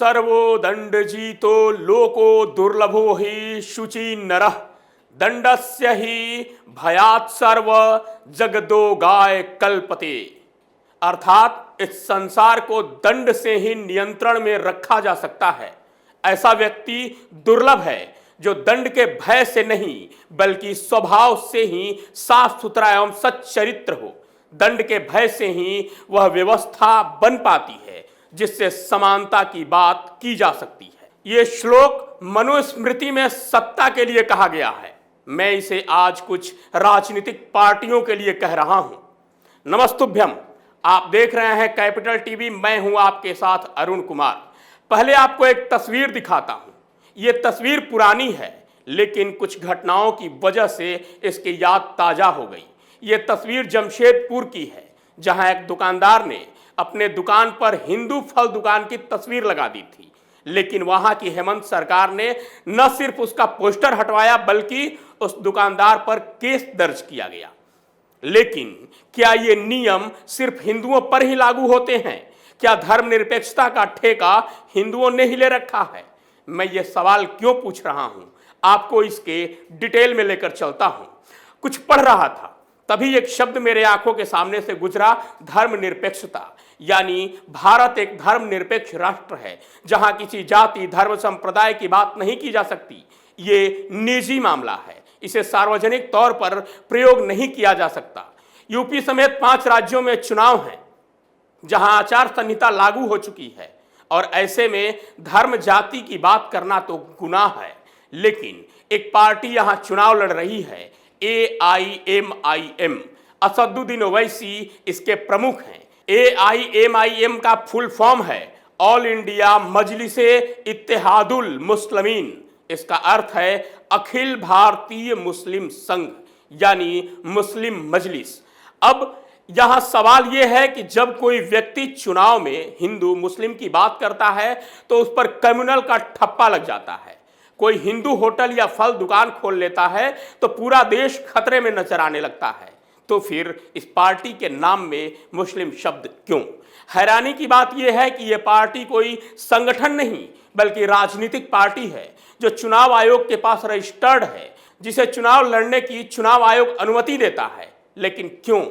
Servo दंड जीतो लोको दुर्लभो ही शुचि नरः दंडस्य ही भयात् सर्व जगदो गाय कल्पते। अर्थात इस संसार को दंड से ही नियंत्रण में रखा जा सकता है। ऐसा व्यक्ति दुर्लभ है जो दंड के भय से नहीं बल्कि स्वभाव से ही साफ सुथरा एवं सच्चरित्र हो। दंड के भय से ही वह व्यवस्था बन पाती है जिससे समानता की बात की जा सकती है। ये श्लोक मनुस्मृति में सत्ता के लिए कहा गया है। मैं इसे आज कुछ राजनीतिक पार्टियों के लिए कह रहा हूं। नमस्तुभ्यम, आप देख रहे हैं कैपिटल टीवी। मैं हूं आपके साथ अरुण कुमार। पहले आपको एक तस्वीर दिखाता हूं। ये तस्वीर पुरानी है लेकिन कुछ घटनाओं की वजह से इसकी याद ताजा हो गई। ये तस्वीर जमशेदपुर की है जहां एक दुकानदार ने अपने दुकान पर हिंदू फल दुकान की तस्वीर लगा दी थी, लेकिन वहां की हेमंत सरकार ने न सिर्फ उसका पोस्टर हटवाया बल्कि उस दुकानदार पर केस दर्ज किया गया। लेकिन क्या ये नियम सिर्फ हिंदुओं पर ही लागू होते हैं? क्या धर्मनिरपेक्षता का ठेका हिंदुओं ने ही ले रखा है? मैं ये सवाल क्यों पूछ रहा हूं, आपको इसके डिटेल में लेकर चलता हूं। कुछ पढ़ रहा था तभी एक शब्द मेरे आंखों के सामने से गुजरा, धर्मनिरपेक्षता। यानी भारत एक धर्मनिरपेक्ष राष्ट्र है जहां किसी जाति धर्म संप्रदाय की बात नहीं की जा सकती। ये निजी मामला है, इसे सार्वजनिक तौर पर प्रयोग नहीं किया जा सकता। यूपी समेत 5 राज्यों में चुनाव हैं जहां आचार संहिता लागू हो चुकी है और ऐसे में धर्म जाति की बात करना तो गुनाह है। लेकिन एक पार्टी यहां चुनाव लड़ रही है, AIMIM। असदुद्दीन ओवैसी इसके प्रमुख हैं। AIMIM का फुल फॉर्म है ऑल इंडिया मजलिसे इत्तेहादुल मुस्लिमीन। इसका अर्थ है अखिल भारतीय मुस्लिम संघ, यानी मुस्लिम मजलिस। अब यहां सवाल यह है कि जब कोई व्यक्ति चुनाव में हिंदू मुस्लिम की बात करता है तो उस पर कम्युनल का ठप्पा लग जाता है। कोई हिंदू होटल या फल दुकान खोल लेता है तो पूरा देश खतरे में नजर आने लगता है। तो फिर इस पार्टी के नाम में मुस्लिम शब्द क्यों? हैरानी की बात यह है कि यह पार्टी कोई संगठन नहीं बल्कि राजनीतिक पार्टी है जो चुनाव आयोग के पास रजिस्टर्ड है, जिसे चुनाव लड़ने की चुनाव आयोग अनुमति देता है। लेकिन क्यों?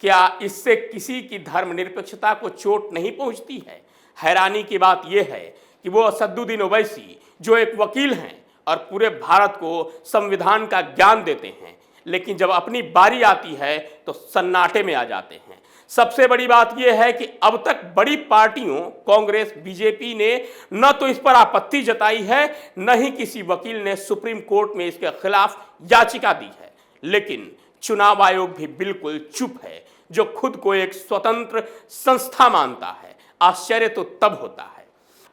क्या इससे किसी की धर्मनिरपेक्षता को चोट नहीं पहुंचती है? हैरानी की बात यह है कि वो असदुद्दीन ओवैसी जो एक वकील हैं और पूरे भारत को संविधान का ज्ञान देते हैं, लेकिन जब अपनी बारी आती है तो सन्नाटे में आ जाते हैं। सबसे बड़ी बात यह है कि अब तक बड़ी पार्टियों कांग्रेस बीजेपी ने न तो इस पर आपत्ति जताई है, न ही किसी वकील ने सुप्रीम कोर्ट में इसके खिलाफ याचिका दी है। लेकिन चुनाव आयोग भी बिल्कुल चुप है, जो खुद को एक स्वतंत्र संस्था मानता है। आश्चर्य तो तब होता है।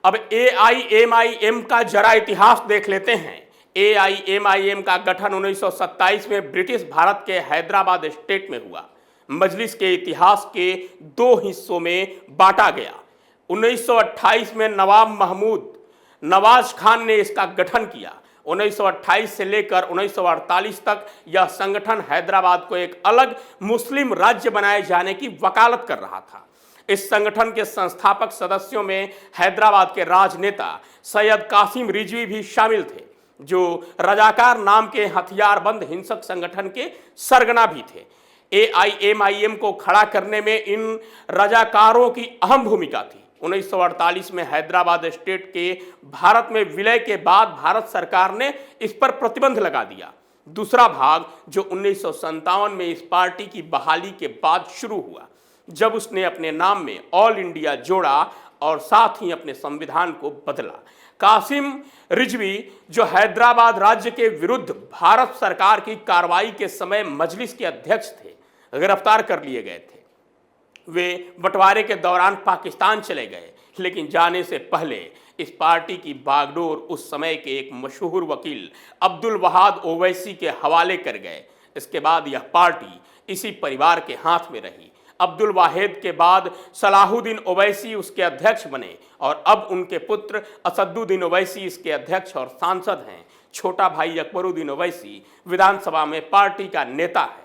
अब AIMIM का जरा इतिहास देख लेते हैं। AIMIM का गठन 1927 में ब्रिटिश भारत के हैदराबाद स्टेट में हुआ। मजलिस के इतिहास के 2 हिस्सों में बांटा गया। 1928 में नवाब महमूद नवाज खान ने इसका गठन किया। 1928 से लेकर 1948 तक यह संगठन हैदराबाद को एक अलग मुस्लिम राज्य बनाए जाने की वकालत कर रहा था। इस संगठन के संस्थापक सदस्यों में हैदराबाद के राजनेता सैयद कासिम रिजवी भी शामिल थे, जो रजाकार नाम के हथियारबंद हिंसक संगठन के सरगना भी थे। AIMIM को खड़ा करने में इन रजाकारों की अहम भूमिका थी। 1948 में हैदराबाद स्टेट के भारत में विलय के बाद भारत सरकार ने इस पर प्रतिबंध लगा दिया। दूसरा भाग जो 1957 में इस पार्टी की बहाली के बाद शुरू हुआ, जब उसने अपने नाम में ऑल इंडिया जोड़ा और साथ ही अपने संविधान को बदला। कासिम रिजवी जो हैदराबाद राज्य के विरुद्ध भारत सरकार की कार्रवाई के समय मजलिस के अध्यक्ष थे, गिरफ्तार कर लिए गए थे। वे बंटवारे के दौरान पाकिस्तान चले गए, लेकिन जाने से पहले इस पार्टी की बागडोर उस समय के एक मशहूर वकील अब्दुल वहाद ओवैसी के हवाले कर गए। इसके बाद यह पार्टी इसी परिवार के हाथ में रही। अब्दुल वाहिद के बाद सलाहुद्दीन ओवैसी उसके अध्यक्ष बने और अब उनके पुत्र असदुद्दीन ओवैसी इसके अध्यक्ष और सांसद हैं। छोटा भाई अकबरुद्दीन ओवैसी विधानसभा में पार्टी का नेता है।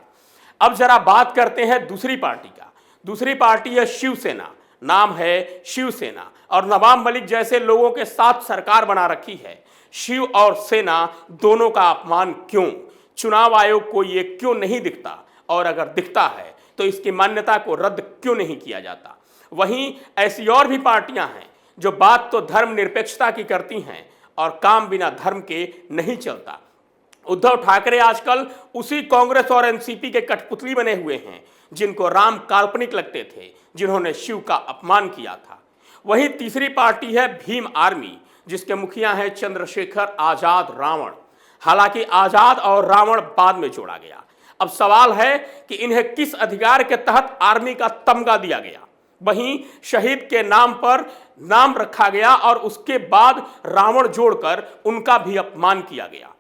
अब जरा बात करते हैं दूसरी पार्टी का। दूसरी पार्टी है शिवसेना। नाम है शिवसेना, और नवाब मलिक जैसे लोगों के साथ सरकार बना रखी है। शिव और सेना दोनों का अपमान क्यों? चुनाव आयोग को ये क्यों नहीं दिखता? और अगर दिखता है तो इसकी मान्यता को रद्द क्यों नहीं किया जाता? वहीं ऐसी और भी पार्टियां हैं जो बात तो धर्मनिरपेक्षता की करती हैं और काम बिना धर्म के नहीं चलता। उद्धव ठाकरे आजकल उसी कांग्रेस और एनसीपी के कठपुतली बने हुए हैं जिनको राम काल्पनिक लगते थे, जिन्होंने शिव का अपमान किया था। वहीं तीसरी पार्टी है भीम आर्मी, जिसके मुखिया हैं चंद्रशेखर आजाद रावण। हालांकि आजाद और रावण बाद में जोड़ा गया। अब सवाल है कि इन्हें किस अधिकार के तहत आर्मी का तमगा दिया गया? वहीं शहीद के नाम पर नाम रखा गया और उसके बाद रावण जोड़कर उनका भी अपमान किया गया।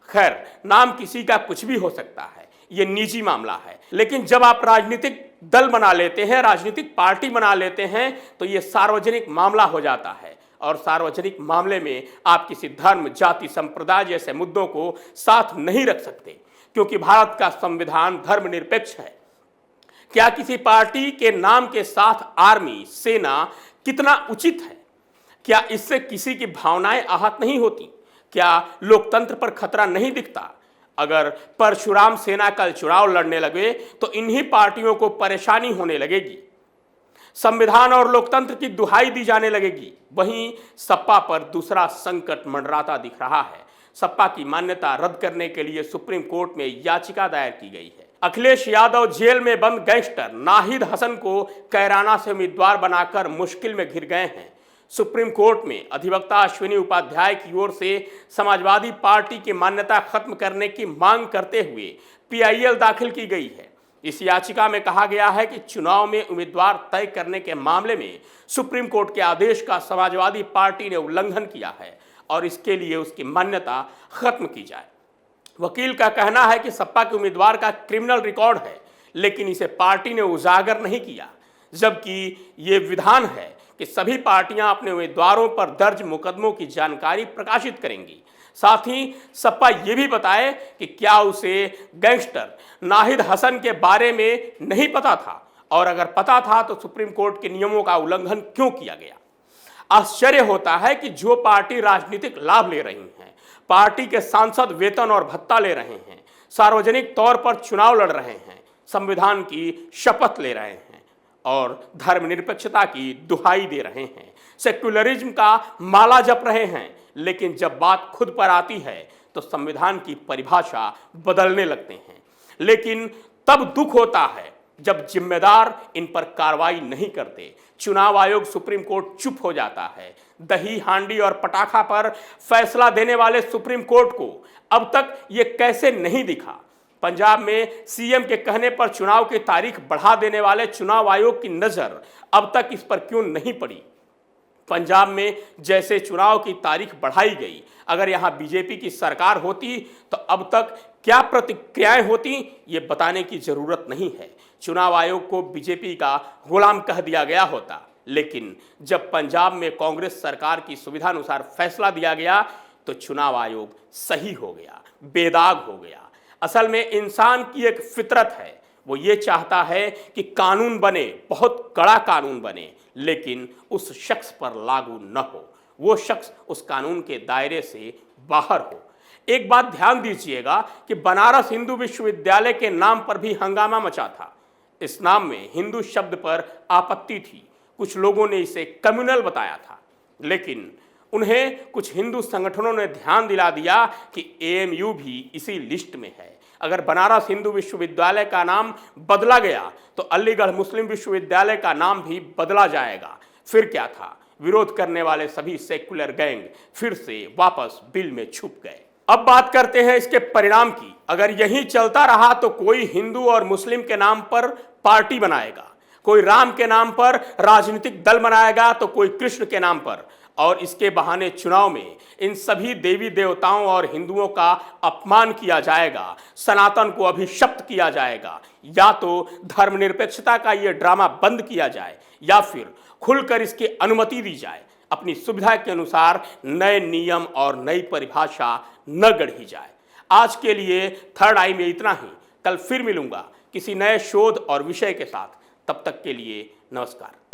खैर, नाम किसी का कुछ भी हो सकता है, यह निजी मामला है, लेकिन जब आप राजनीतिक दल बना लेते हैं, राजनीतिक पार्टी बना लेते हैं, तो यह सार्वजनिक मामला हो जाता है। और सार्वजनिक मामले में आप किसी धर्म, जाति, संप्रदाय जैसे मुद्दों को साथ नहीं रख सकते, क्योंकि भारत का संविधान धर्मनिरपेक्ष है। क्या किसी पार्टी के नाम के साथ आर्मी, सेना कितना उचित है? क्या इससे किसी की भावनाएं आहत नहीं होती? क्या लोकतंत्र पर खतरा नहीं दिखता? अगर परशुराम सेना कल चुनाव लड़ने लगे तो इन्हीं पार्टियों को परेशानी होने लगेगी, संविधान और लोकतंत्र की दुहाई दी जाने लगेगी। वहीं सपा पर दूसरा संकट मंडराता दिख रहा है। सपा की मान्यता रद्द करने के लिए सुप्रीम कोर्ट में याचिका दायर की गई है। अखिलेश यादव जेल में बंद गैंगस्टर नाहिद हसन को कैराना से उम्मीदवार बनाकर मुश्किल में घिर गए हैं। सुप्रीम कोर्ट में अधिवक्ता अश्विनी उपाध्याय की ओर से समाजवादी पार्टी की मान्यता खत्म करने की मांग करते हुए पीआईएल दाखिल की गई है। इस याचिका में कहा गया है कि चुनाव में उम्मीदवार तय करने के मामले में सुप्रीम कोर्ट के आदेश का समाजवादी पार्टी ने उल्लंघन किया है और इसके लिए उसकी मान्यता खत्म की जाए। वकील का कहना है कि सपा के उम्मीदवार का क्रिमिनल रिकॉर्ड है, लेकिन इसे पार्टी ने उजागर नहीं किया, जबकि ये विधान है कि सभी पार्टियां अपने उम्मीदवारों पर दर्ज मुकदमों की जानकारी प्रकाशित करेंगी। साथ ही सपा ये भी बताए कि क्या उसे गैंगस्टर नाहिद हसन के बारे में नहीं पता था, और अगर पता था तो सुप्रीम कोर्ट के नियमों का उल्लंघन क्यों किया गया। आश्चर्य होता है कि जो पार्टी राजनीतिक लाभ ले रही है, पार्टी के सांसद वेतन और भत्ता ले रहे हैं, सार्वजनिक तौर पर चुनाव लड़ रहे हैं, संविधान की शपथ ले रहे हैं और धर्मनिरपेक्षता की दुहाई दे रहे हैं, सेक्युलरिज्म का माला जप रहे हैं, लेकिन जब बात खुद पर आती है तो संविधान की परिभाषा बदलने लगते हैं। लेकिन तब दुख होता है जब जिम्मेदार इन पर कार्रवाई नहीं करते। चुनाव आयोग, सुप्रीम कोर्ट चुप हो जाता है। दही, हांडी और पटाखा पर फैसला देने वाले सुप्रीम कोर्ट को अब तक ये कैसे नहीं दिखा? पंजाब में सीएम के कहने पर चुनाव की तारीख बढ़ा देने वाले चुनाव आयोग की नजर अब तक इस पर क्यों नहीं पड़ी? पंजाब में जैसे चुनाव की तारीख बढ़ाई गई, अगर यहां बीजेपी की सरकार होती तो अब तक क्या प्रतिक्रियाएं होती, ये बताने की जरूरत नहीं है। चुनाव आयोग को बीजेपी का गुलाम कह दिया गया होता, लेकिन जब पंजाब में कांग्रेस सरकार की सुविधानुसार फैसला दिया गया तो चुनाव आयोग सही हो गया, बेदाग हो गया। असल में इंसान की एक फितरत है, वो ये चाहता है कि कानून बने, बहुत कड़ा कानून बने, लेकिन उस शख्स पर लागू न हो, वो शख्स उस कानून के दायरे से बाहर हो। एक बात ध्यान दीजिएगा कि बनारस हिंदू विश्वविद्यालय के नाम पर भी हंगामा मचा था। इस नाम में हिंदू शब्द पर आपत्ति थी। कुछ लोगों ने इसे कम्युनल बताया था, लेकिन उन्हें कुछ हिंदू संगठनों ने ध्यान दिला दिया कि एएमयू भी इसी लिस्ट में है। अगर बनारस हिंदू विश्वविद्यालय का नाम बदला गया तो अलीगढ़ मुस्लिम विश्वविद्यालय का नाम भी बदला जाएगा। फिर क्या था? विरोध करने वाले सभी सेक्युलर गैंग फिर से वापस बिल में छुप गए। अब बात करते हैं इसके परिणाम की। अगर यही चलता रहा तो कोई हिंदू और मुस्लिम के नाम पर पार्टी बनाएगा, कोई राम के नाम पर राजनीतिक दल बनाएगा, तो कोई कृष्ण के नाम पर, और इसके बहाने चुनाव में इन सभी देवी देवताओं और हिंदुओं का अपमान किया जाएगा, सनातन को अभिशप्त किया जाएगा। या तो धर्मनिरपेक्षता का ये ड्रामा बंद किया जाए या फिर खुलकर इसकी अनुमति दी जाए। अपनी सुविधा के अनुसार नए नियम और नई परिभाषा न गढ़ी जाए। आज के लिए थर्ड आई में इतना ही। कल फिर मिलूंगा किसी नए शोध और विषय के साथ। तब तक के लिए नमस्कार।